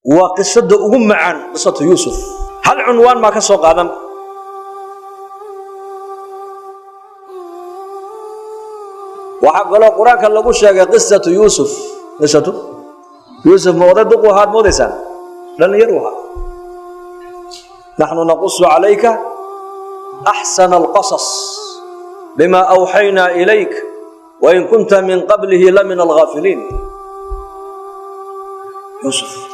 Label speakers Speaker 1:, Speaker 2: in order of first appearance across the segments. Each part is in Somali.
Speaker 1: وقصة أم عن قصة يوسف هل عنوان ما كسوق آدم وحق له القرآن كان لقول شيء قصة يوسف قصته يوسف موضع دقوا هاد مودسان لن يروها نحن نقص عليك أحسن القصص بما أوحينا إليك وإن كنت من قبله لمن الغافلين يوسف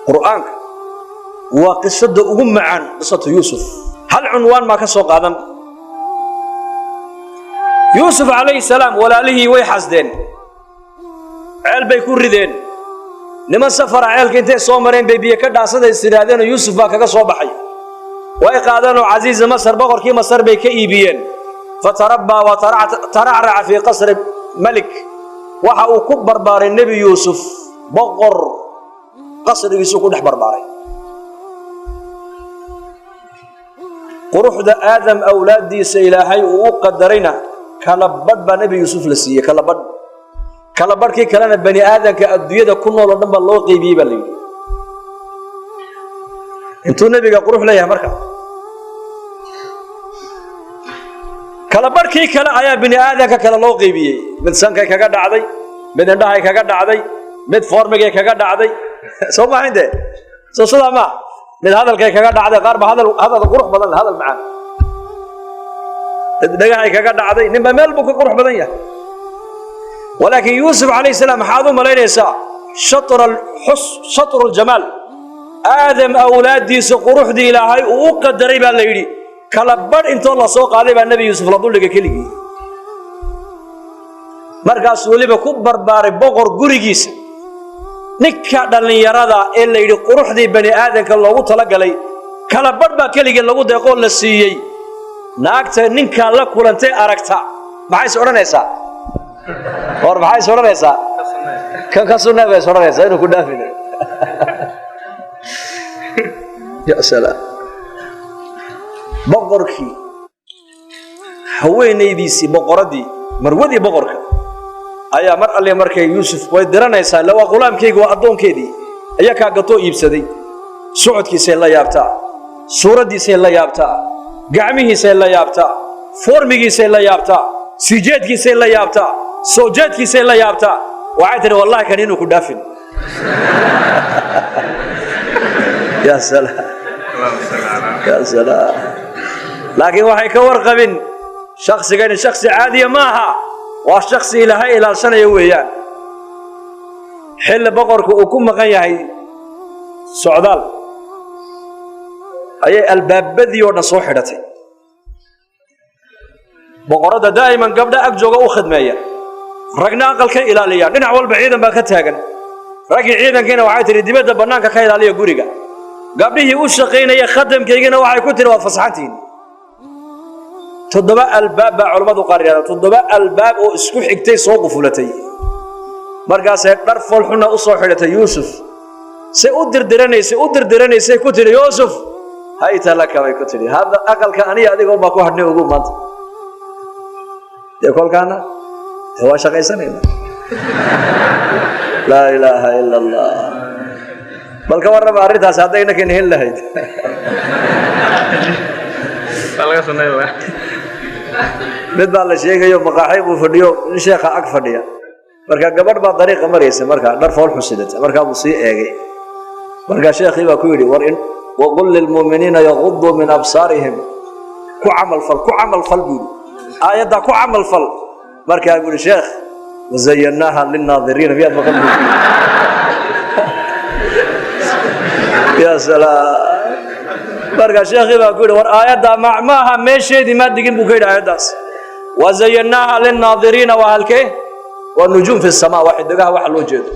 Speaker 1: قرآنك وقصة أم عن قصة يوسف هل عنوان ما كسوق آدم يوسف عليه السلام ولا له ويحسدين عيل بيكون ردين لمن سفر عيل كنتي صومرين بيبي كدا صد استرادين يوسف باكا صوبحي ويقادنوا عزيز مصر بقر كي مصر بيكيبيين فتربى وترعرع في قصر ملك waxa uu ku barbaaray nabi Yusuf boqor qasrigiisu ku dhex barbaaray quruxda aadam awlaadiisa ilaahay uu qadarayna kala badba nabi Yusuf la siiyay kala badkii kalena bani aadamka adduunyada ku nool oo dhan ba loo qeybiyay baa leeyahay intuu nabiga qurux leeyahay marka kala barkii kala ayaa bini aadamka kala loo qeybiyay mid sankay kaga dhacday mid indhahay kaga dhacday mid formigay kaga dhacday soo ma hinde soo salaama mid hadalkay kaga dhacday qaar ba hadal qurux badan hadal macaan dhagahay kaga dhacday ninba meel buu ka qurux badan yahay walakin yusuf alayhi salam haadu malaynaysa shatr aljamal aadam awlaadiisa quruxdii ilaahay uu qadaray baa la yiri kala bar intoo la soo qaaday baa nabi Yusuf la duliga keligii markaas waliba ku barbaaray boqor gurigiisa ninka dhalinyarada ee la yiri quruxdii bani aadamka loogu tala galay kala bar baa keligii lagu deeqo la siiyay naagta ninka la kulantay aragta maxay soo oranaysaa maxay soo oranaysaa ka sunnada soo oranaysaa inuu ku dhaafin ya salaam boqorkii haweenaydiisii boqoradii marwadii boqorka ayaa mar alle markay Yusuf way diranaysaa la waa qulaamkeyga waa adoonkeedii ayaa ka gato iibsaday socodkiisa la yaabtaa suuradiisa la yaabtaa gacmihiisa la yaabtaa formigiisa la yaabtaa sijeedkiisa la yaabtaa soojeedkiisa la yaabtaa waxay tiri wallahi kan inuu ku dhaafin ya salaam ya salaam لكن waxay ka warqabin shakhsigan shakhsi caadi ma aha waa shakhsi ilaahay ilaalsanayo weeyaan xil boqorku uu ku maqan yahay socdaal ayay albaabadii oo dhan soo xidhatay boqorada daa'iman gabdha ag jooga u khidmeeya ragna aqalka ilaaliya dhinac walba ciidan baa ka taagan ragii ciidankiina waxay tiri dibadda banaanka ka ilaaliya guriga gabdhihii u shaqeynaya khadamkeygina waxay ku tiri waa fasaxantiin toddoba albaab culimadu qariyada toddoba albaab oo isku xigtay soo qufulatay markaas ay dhar folxuna u soo xidhatay Yusuf si u dirdiranaysay ku tiri Yusuf hayta laka way ku tiri hada aqalka aniga adigoo ba ku hadhnay ugu maanta kolkaana waa shaqaysanayna la ilaha illa allah balka warraba arintaas hadayna keen hel lahayd laga sunnayna mid baa la sheegayo maqaaxay uu fadhiyo sheekha ag fadhiya marka gabadh baa dariiqa maraysa marka dhar fool xusidata marka uu sii eegay marka sheekhi baa ku yiri war in waqul lil mu'minina yaghuddu min absarihim ku amal fal bi ayada ku amal fal marka uu yiri sheekh wazayyanaha lin naadirin biyad maqal ya salaam marka sheekhi baa ku yiri war aayada maaha meesheedii ma digin buu ka yiri aayadaas wazayyanaha lin naadirin wa halkee wa nujum fi as-samaa waxidaha wax loo jeedo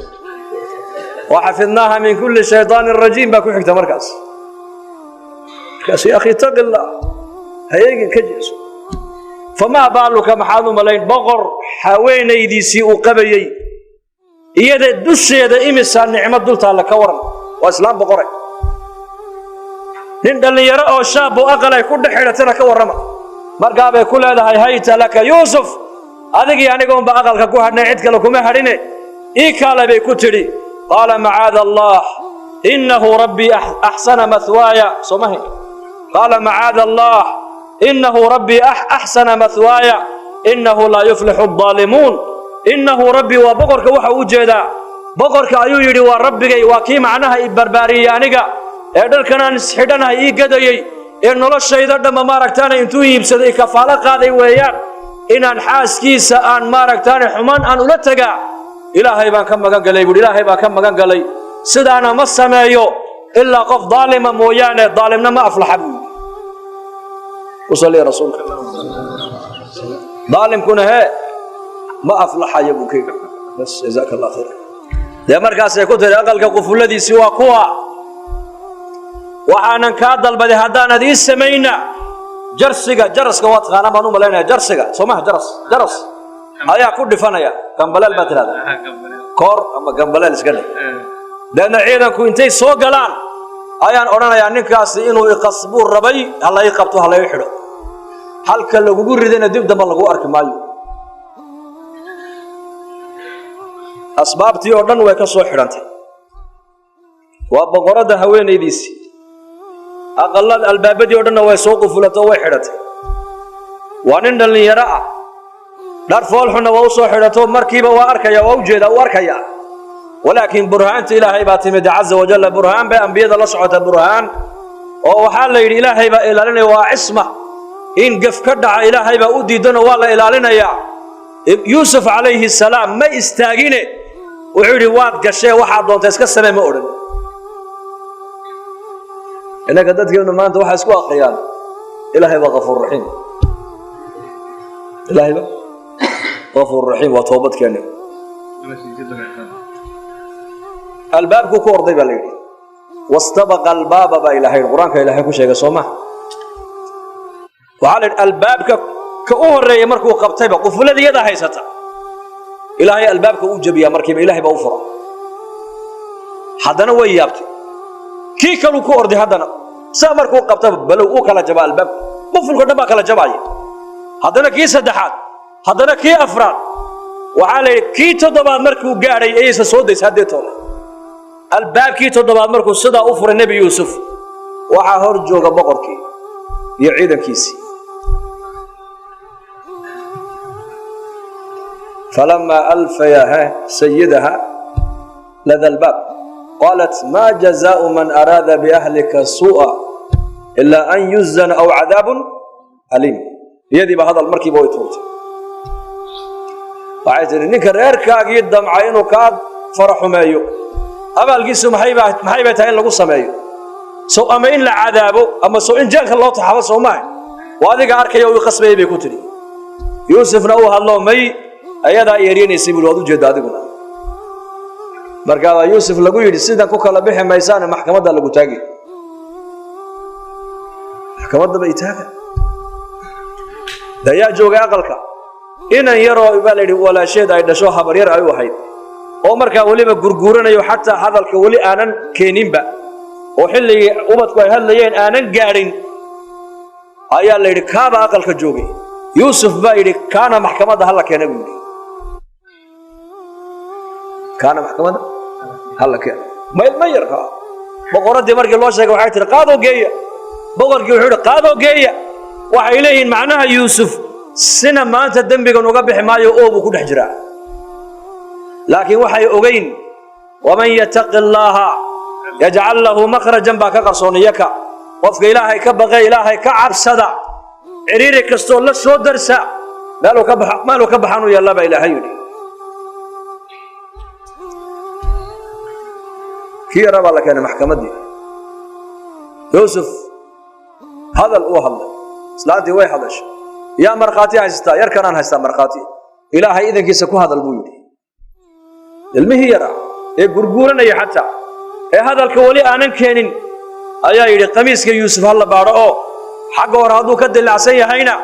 Speaker 1: wa hafidnaha min kulli shaytaanir rajiim baa ku xigta markaas يا أخي اتق الله هيجي كجلس فما بالك محاذ ملاين بقر حوين يديسي وقبيي يدا دش يدا إمسان نعمة دلت على كورن وإسلام بقرة نند اللي يرى شاب وأقل يكون حيلة ترى كورما مرقابة كل هذا هيت لك يوسف هذا يعني قوم بأقل كوه نعيد كلكم هرينه إيكالا بيكتري قال معاذ الله إنه ربي أحسن مثواي سمعي قال معاذ الله إنه ربي أحسن مثواي إنه لا يفلح الظالمون إنه ربي وبقرك وحا وجدا بقرك أيو يري وربك وكي معناها إبرباريانيغا إدر كان نسحدنها إيقادي إنه لا الشيء دم ماركتان إنتو يبسد إكفالة قادي ويان إن أنحاس كيسا أن ماركتان حمان أن أولتقا إلهي بان كم مغان قلي إلهي بان كم مغان قلي سدانا ما السمايو إلا قف ظالما مويانا ظالمنا ما أفلح بي وصلي رسولك ظالم كنا هي ما أفلح يبوكي بس جزاك الله خير يا مركز يكون أقل قفل الذي سوى قوى وحانا كادل بدي هدانا دي السمينة جرسك واتخانا بانو ملينا جرسك سمح جرس هيا كل فنايا كم بلال باتر هذا كور أما كم بلال سكني لأن عينا كنتي سوقلان أيان أورانا يعني كاسي إنه يقصبوا الربي هلا يقبطوا هلا يحرق هل كله بقول ردنا دب دم الله أرك مايو أسباب تيوردن ويكسو حرنتي وبقرده هوين يديسي أقل الباب تيوردن ويسوق فلته وحرنتي وانن اللي يرى دار فولحنا ووصو حرته مركبه وأركيا ووجد وأركيا ولكن برهان إلهي باتمد عز وجل برهان بأنبياء الله سبحانه برهان وحال إلهي بإلالنا وعصمة إن قف كدع إلهي بأودي دون والله إلالنا يا يوسف عليه السلام ما استاجينه وعودي واد قشة واحد دون تسكت السماء ما أورد إنك قدرت إنه ما أنت واحد سكوا خيال إلهي بغفور رحيم إلهي بغفور رحيم وتوبت كأنه الباب كور ضيب عليه واستبق الباب بإلهي القرآن كإلهي كل شيء صومه وعلى الباب كأور يمركو قبطيبه قفل الذي يده هيسته إلهي الباب كأوجب يا مركب إلهي بأوفره حدنا ويابتي كي كلو كور دي حدنا سامركو قبطيبه بلو أوكلا جبال الباب قفل كنا ما كلا جباي حدنا كي سدحات حدنا كي أفراد وعلى كي تضبط مركو قاري إيس سوديس هديته الباب كي تضبط مركو صدا أوفر النبي يوسف وعهر جوجا بقركي يعيد كيسي فلما ألفيها سيدها لدى الباب قالت ما جزاء من أراد بأهلك سوءا إلا أن يزن أو عذاب أليم يدي بهذا المركب ويتوت وعايزين نكر إركاق يدم عينه كاد فرح مايو أما القسم محيبة هين لقو سمايو سو أما إن لعذابه أما سو إن جاك الله تحفظه معي وهذا أركي ويقصبه بكتري يوسف نوها الله مي أيضا يريني سيب الوضوء جدادكنا مركا يوسف لقوا يدي سيدا كوكا لبيح ميسان محكمة دا لقوا تاقي محكمة دا بيتاقي دا يا جوغا أقلك إنا يروا إبالي ولا شيء دا يدشوها برير أي وحيد oo marka waliba gurguuranayo xataa hadalka wali aanan keeninba oo xilliga ubadku ay hadlayeen aanan gaarin ayaa la yiri kaaba aqalka joogay Yusuf baa yiri kaana maxkamadda hal keenay buu kaana maxkamadda hal keenay ma yarka boqoradii markii loo sheegay waxay tiri qaado geeya boqorkii wuxuu yiri qaado geeya waxay leeyihiin macnaha Yusuf sina maanta dambigan uga bixi maayo oo uu ku dhex jiraa لكن وحي أغين ومن يتق الله يجعل له مخرجا باك قرصونيك وفق إلهي كبغي إلهي كعب صدع عريري كستول لسو درسا مالو كبحانو يلا با إلهي كي ربا لك أنا محكمة دي يوسف هذا الأوهم سلاتي ويحدش يا مرقاتي عزتا يركنان هستا مرقاتي إلهي إذن كيسكو هذا البيوت المهيرة يقرقورنا حتى هذا الكولي أنا كينين أيا يدي قميص يوسف الله بارو حق ورادو كد العسية هينا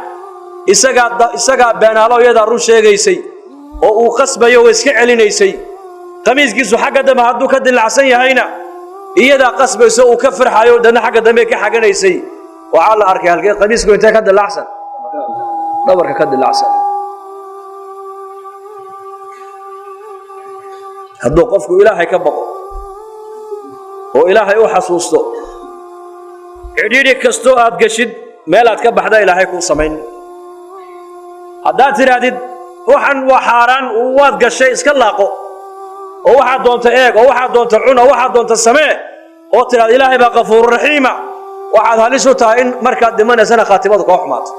Speaker 1: إسقى بين الله يدار شيء جيسي أو قصب يوسك علينا يسي قميص جيسو حق دم هادو كد العسية هينا يدا قصب يسوي كفر حيو دنا حق دمك حق نيسي وعلى أركي هالك قميص كنت كد الأحسن دورك كد الأحسن hadduu qofku ilaahay ka baqo oo ilaahay u xasuusto cidhiidhi kastoo aad geshid meel aad ka baxda ilaahay kuu samayn haddaad tidhaahdid waxan waa xaaraan waad gashay iska laaqo oo waxaad doonta eeg oo waxaad doonta cun oo waxaad doonta samee oo tidhaahda ilaahay baa qafuuru raxiima waxaad halis u tahay in markaad dhimanaysana khaatimadu kaa xumaato